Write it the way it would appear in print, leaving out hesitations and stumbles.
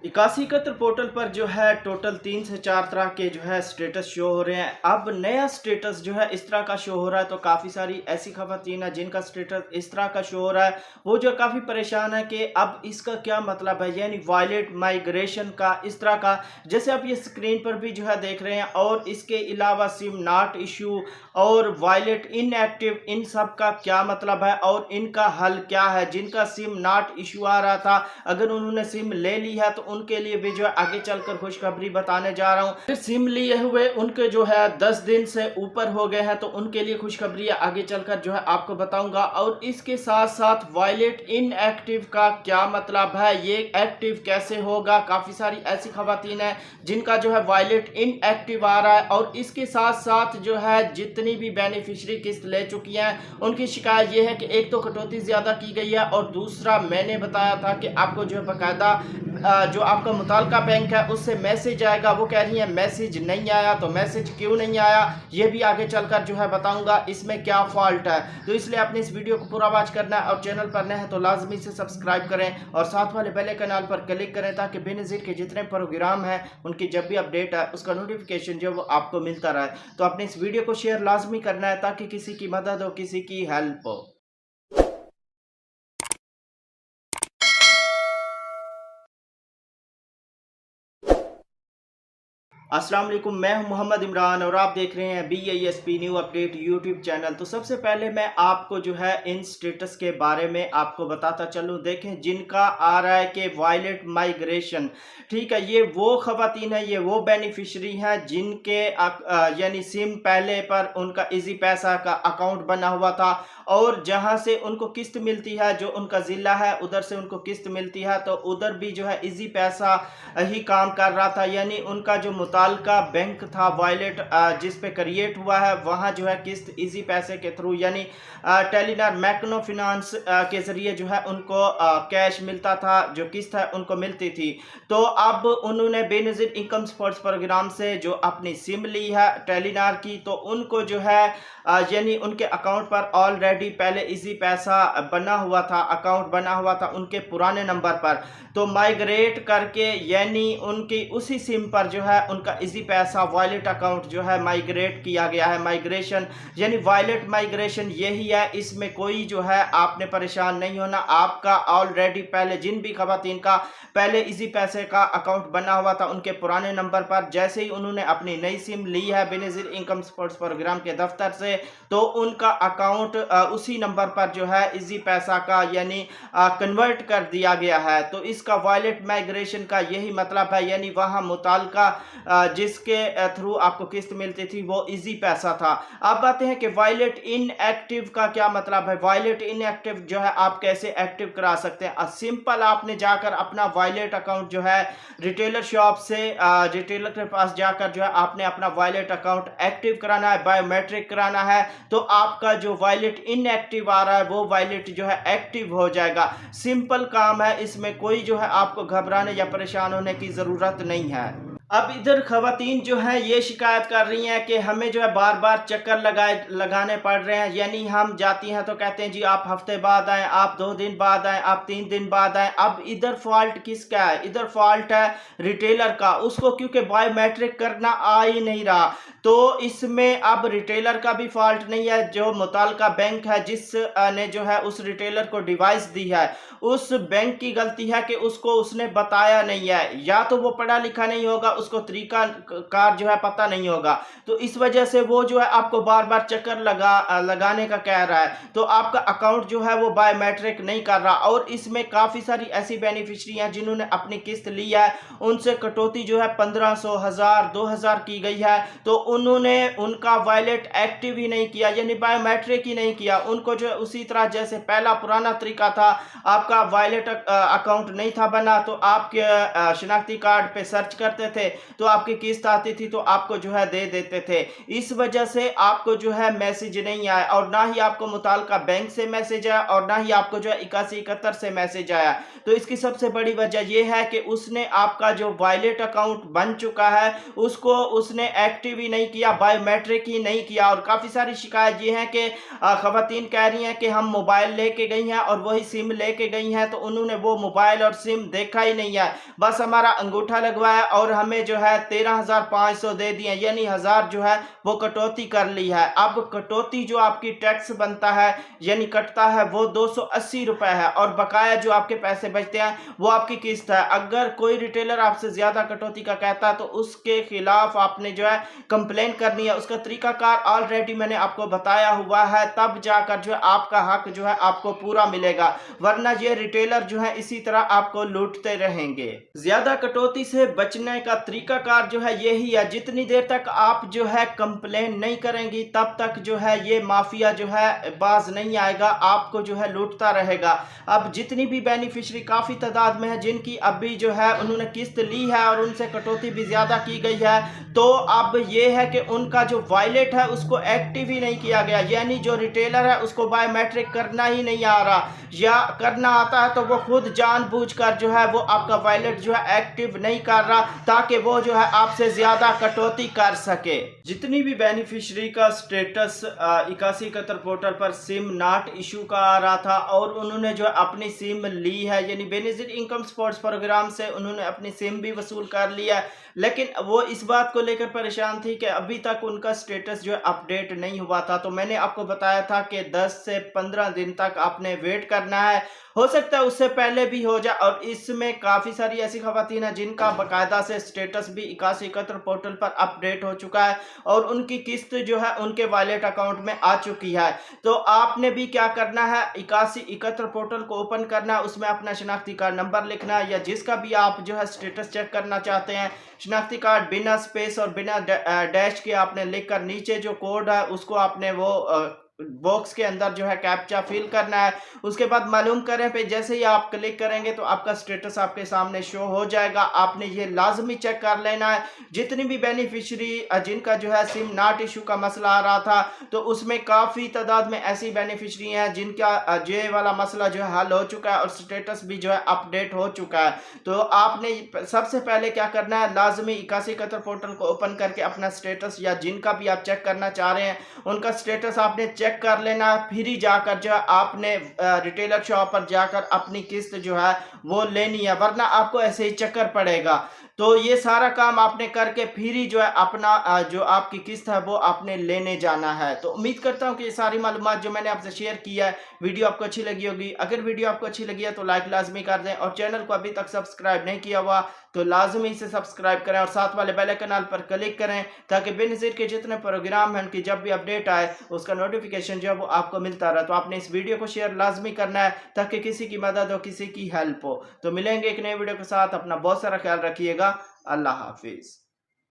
81 portal पर जो है टोटल 3 से 4 तरह के जो है स्टेटस शो हो रहे हैं। अब नया स्टेटस जो है इस तरह का शो हो रहा है, तो काफ़ी सारी ऐसी खवातीन है जिनका स्टेटस इस तरह का शो हो रहा है, वो जो काफ़ी परेशान है कि अब इसका क्या मतलब है, यानी वायलेट माइग्रेशन का इस तरह का, जैसे आप ये स्क्रीन पर भी जो है देख रहे हैं। और इसके अलावा सिम नॉट इशू और वायलेट इनएक्टिव, इन सब का क्या मतलब है और इनका हल क्या है। जिनका सिम नॉट इशू आ रहा था, अगर उन्होंने सिम ले ली है तो उनके लिए भी जो है आगे चलकर खुशखबरी बताने जा रहा हूँ। फिर सिम लिए हुए उनके जो है 10 दिन से ऊपर हो गए हैं, तो उनके लिए खुशखबरी आगे चलकर जो है आपको बताऊंगा। और इसके साथ साथ वायलेट इनएक्टिव का क्या मतलब है, ये एक्टिव कैसे होगा। काफी सारी ऐसी खवातीन है जिनका जो है वायलेट इनएक्टिव आ रहा है, और इसके साथ साथ जो है जितनी भी बेनिफिशियरी किस्त ले चुकी हैं उनकी शिकायत ये है कि एक तो कटौती ज्यादा की गई है, और दूसरा मैंने बताया था कि आपको जो है बाकायदा जो आपका मुताल्लिका बैंक है उससे मैसेज आएगा। वो कह रही है मैसेज नहीं आया, तो मैसेज क्यों नहीं आया ये भी आगे चलकर जो है बताऊंगा इसमें क्या फॉल्ट है। तो इसलिए आपने इस वीडियो को पूरा वॉच करना है, और चैनल पर नए हैं तो लाजमी से सब्सक्राइब करें और साथ वाले बेल आइकन पर क्लिक करें, ताकि बेनज़ीर के जितने प्रोग्राम हैं उनकी जब भी अपडेट है उसका नोटिफिकेशन जो वो आपको मिलता रहे। तो आपने इस वीडियो को शेयर लाजमी करना है ताकि किसी की मदद हो, किसी की हेल्प हो। अस्सलाम वालेकुम, मैं हूं मोहम्मद इमरान और आप देख रहे हैं BISP new update YouTube channel. तो सबसे पहले मैं आपको जो है इन स्टेटस के बारे में आपको बताता चलूं। देखें, जिनका आ रहा है कि वायलेट माइग्रेशन, ठीक है, ये वो खवातीन है, ये वो बेनिफिशरी हैं जिनके यानी सिम पहले पर उनका इजी पैसा का अकाउंट बना हुआ था, और जहां से उनको किस्त मिलती है, जो उनका ज़िला है उधर से उनको किस्त मिलती है, तो उधर भी जो है इजी पैसा ही काम कर रहा था। यानी उनका जो मुताल्लिका बैंक था वायलेट जिस पे क्रिएट हुआ है, वहाँ जो है किस्त इजी पैसे के थ्रू यानी टेलीनॉर मैक्नो फिनांस के ज़रिए जो है उनको कैश मिलता था, जो किस्त है उनको मिलती थी। तो अब उन्होंने बेनज़ीर इनकम सपोर्ट्स प्रोग्राम से जो अपनी सिम ली है टेलीनॉर की, तो उनको जो है यानी उनके अकाउंट पर ऑलरेडी पहले इजी पैसा बना हुआ था, अकाउंट बना हुआ था उनके पुराने नंबर पर, तो माइग्रेट करके यानी उनकी उसी सिम पर जो है उनका इजी पैसा वॉलेट अकाउंट जो है माइग्रेट किया गया है। माइग्रेशन यानी वॉलेट माइग्रेशन यही है, इसमें कोई जो है आपने परेशान नहीं होना। आपका ऑलरेडी पहले जिन भी खवातीन का पहले इजी पैसे का अकाउंट बना हुआ था उनके पुराने नंबर पर, जैसे ही उन्होंने अपनी नई सिम ली है बेनज़ीर इनकम सपोर्ट्स प्रोग्राम के दफ्तर से, तो उनका अकाउंट उसी नंबर पर जो है इजी पैसा का यानी कन्वर्ट कर दिया गया है। तो इसका वॉलेट माइग्रेशन का यही मतलब है, यानी वहाँ मुताल्लिका जिसके थ्रू आपको किस्त मिलती थी वो इजी पैसा था। अब आते हैं कि वॉलेट इनएक्टिव का क्या मतलब है। वॉलेट इनएक्टिव जो है आप कैसे एक्टिव करा सकते हैं। सिंपल, आपने जाकर अपना वॉलेट अकाउंट जो है रिटेलर शॉप से रिटेलर के पास जाकर जो है आपने अपना वॉलेट अकाउंट एक्टिव कराना है, बायोमेट्रिक कराना है, तो आपका जो वॉलेट इनएक्टिव आ रहा है वो वॉलेट जो है एक्टिव हो जाएगा। सिंपल काम है, इसमें कोई जो है आपको घबराने या परेशान होने की ज़रूरत नहीं है। अब इधर खवातीन जो हैं ये शिकायत कर रही हैं कि हमें जो है बार बार चक्कर लगाने पड़ रहे हैं, यानी हम जाती हैं तो कहते हैं जी आप हफ्ते बाद आएँ, आप 2 दिन बाद आएँ, आप 3 दिन बाद आएँ। अब इधर फॉल्ट किसका है? इधर फॉल्ट है रिटेलर का, उसको क्योंकि बायोमेट्रिक करना आ ही नहीं रहा। तो इसमें अब रिटेलर का भी फॉल्ट नहीं है, जो मुताल्लिका बैंक है जिस ने जो है उस रिटेलर को डिवाइस दी है, उस बैंक की गलती है कि उसको उसने बताया नहीं है, या तो वो पढ़ा लिखा नहीं होगा, उसको तरीका कार जो है पता नहीं होगा, तो इस वजह से वो जो है आपको बार बार चक्कर लगाने का कह रहा है। तो आपका अकाउंट जो है वो बायोमेट्रिक नहीं कर रहा, और इसमें काफ़ी सारी ऐसी बेनिफिशरी हैं जिन्होंने अपनी किस्त ली है, उनसे कटौती जो है 1500, 1000, 2000 की गई है, तो उन्होंने उनका वॉलेट एक्टिव ही नहीं किया, यानी बायोमेट्रिक ही नहीं किया। उनको जो है उसी तरह जैसे पहला पुराना तरीका था, आपका वॉलेट अकाउंट नहीं था बना, तो आपके शिनाख्ती कार्ड पे सर्च करते थे, थे तो आपकी किस्त आती थी तो आपको जो है दे देते थे। इस वजह से आपको जो है मैसेज नहीं आया और ना ही आपको मुताल्लिका बैंक से मैसेज आया और ना ही आपको जो है 8171 से मैसेज आया। तो इसकी सबसे बड़ी वजह यह है कि उसने आपका जो वॉलेट अकाउंट बन चुका है उसको उसने एक्टिव ही नहीं किया, बायोमेट्रिक ही नहीं किया। और काफ़ी सारी शिकायत ये है कि ख़वातीन कह रही हैं कि हम मोबाइल लेके गई हैं और वही सिम लेके गई हैं तो उन्होंने वो मोबाइल और सिम देखा ही नहीं है, बस हमारा अंगूठा लगवाया और हमें जो है 13,500 दे दिए, यानी 1000 जो है वो कटौती कर ली है। अब कटौती जो आपकी टैक्स बनता है यानी कटता है वो 280 रुपए है और बकाया जो आपके पैसे बचते हैं वो आपकी किस्त है। अगर कोई रिटेलर आपसे ज्यादा कटौती का कहता है तो उसके खिलाफ आपने जो है कंप्लेन करनी है। उसका तरीकाकार ऑलरेडी मैंने आपको बताया हुआ है, तब जाकर जो है आपका हक जो है आपको पूरा मिलेगा, वरना ये रिटेलर जो है इसी तरह आपको लूटते रहेंगे। ज्यादा कटौती से बचने का तरीकाकार जो है यही है, जितनी देर तक आप जो है कंप्लेन नहीं करेंगी तब तक जो है ये माफिया जो है बाज नहीं आएगा, आपको जो है लूटता रहेगा। अब जितनी भी बेनिफिशियरी काफी तादाद में है जिनकी अभी जो है उन्होंने किस्त ली है और उनसे कटौती भी ज्यादा की गई है, तो अब ये है कि उनका जो वॉलेट है उसको एक्टिव ही नहीं किया गया, यानी जो रिटेलर है उसको बायोमेट्रिक करना ही नहीं आ रहा, या करना आता है तो वो खुद जानबूझकर जो है वो आपका वॉलेट जो है एक्टिव नहीं कर रहा ताकि वो जो है आपसे ज्यादा कटौती कर सके। जितनी भी बेनिफिशियरी का स्टेटस 8171 पोर्टल पर सिम नॉट इशू का आ रहा था और उन्होंने जो अपनी सिम ली है, यानी बेनिफिट इनकम सपोर्ट्स प्रोग्राम से उन्होंने अपनी सिम भी वसूल कर लिया है, लेकिन वो इस बात को लेकर परेशान थी कि अभी तक उनका स्टेटस जो है अपडेट नहीं हुआ था। तो मैंने आपको बताया था कि 10 से 15 दिन तक आपने वेट करना है, हो सकता है उससे पहले भी हो जाए। और इसमें काफ़ी सारी ऐसी खवातीन हैं जिनका बाकायदा से स्टेटस भी 8171 पोर्टल पर अपडेट हो चुका है और उनकी किस्त जो है उनके वॉलेट अकाउंट में आ चुकी है। तो आपने भी क्या करना है, 8171 पोर्टल को ओपन करना है, उसमें अपना शनाख्ती कार्ड नंबर लिखना है या जिसका भी आप जो है स्टेटस चेक करना चाहते हैं, शनाख्ती कार्ड बिना स्पेस और बिना डैश के आपने लिखकर नीचे जो कोड है उसको आपने वो बॉक्स के अंदर जो है कैप्चा फिल करना है। उसके बाद मालूम करें पे जैसे ही आप क्लिक करेंगे तो आपका स्टेटस आपके सामने शो हो जाएगा। आपने ये लाजमी चेक कर लेना है। जितनी भी बेनिफिशियरी जिनका जो है सिम नॉट इशू का मसला आ रहा था तो उसमें काफ़ी तादाद में ऐसी बेनिफिशियरी हैं जिनका ये वाला मसला जो है हल हो चुका है और स्टेटस भी जो है अपडेट हो चुका है। तो आपने सबसे पहले क्या करना है, लाजमी 8171 पोर्टल को ओपन करके अपना स्टेटस या जिनका भी आप चेक करना चाह रहे हैं उनका स्टेटस आपने चेक कर लेना, फिर ही जाकर जो है आपने रिटेलर शॉप पर जाकर अपनी किस्त जो है वो लेनी है, वरना आपको ऐसे ही चक्कर पड़ेगा। तो ये सारा काम आपने करके फिर ही जो है अपना जो आपकी किस्त है वो आपने लेने जाना है। तो उम्मीद करता हूँ कि ये सारी मालूमात जो मैंने आपसे शेयर की है वीडियो आपको अच्छी लगी होगी। अगर वीडियो आपको अच्छी लगी है तो लाइक लाजमी कर दें और चैनल को अभी तक सब्सक्राइब नहीं किया हुआ तो लाजमी इसे सब्सक्राइब करें और साथ वाले बेल आइकन पर क्लिक करें ताकि बेनज़ीर के जितने प्रोग्राम हैं उनकी जब भी अपडेट आए उसका नोटिफिकेशन जो है वो आपको मिलता रहे। तो आपने इस वीडियो को शेयर लाजमी करना है ताकि किसी की मदद हो, किसी की हेल्प हो। तो मिलेंगे एक नए वीडियो के साथ, अपना बहुत सारा ख्याल रखिएगा। अल्लाह हाफिज़।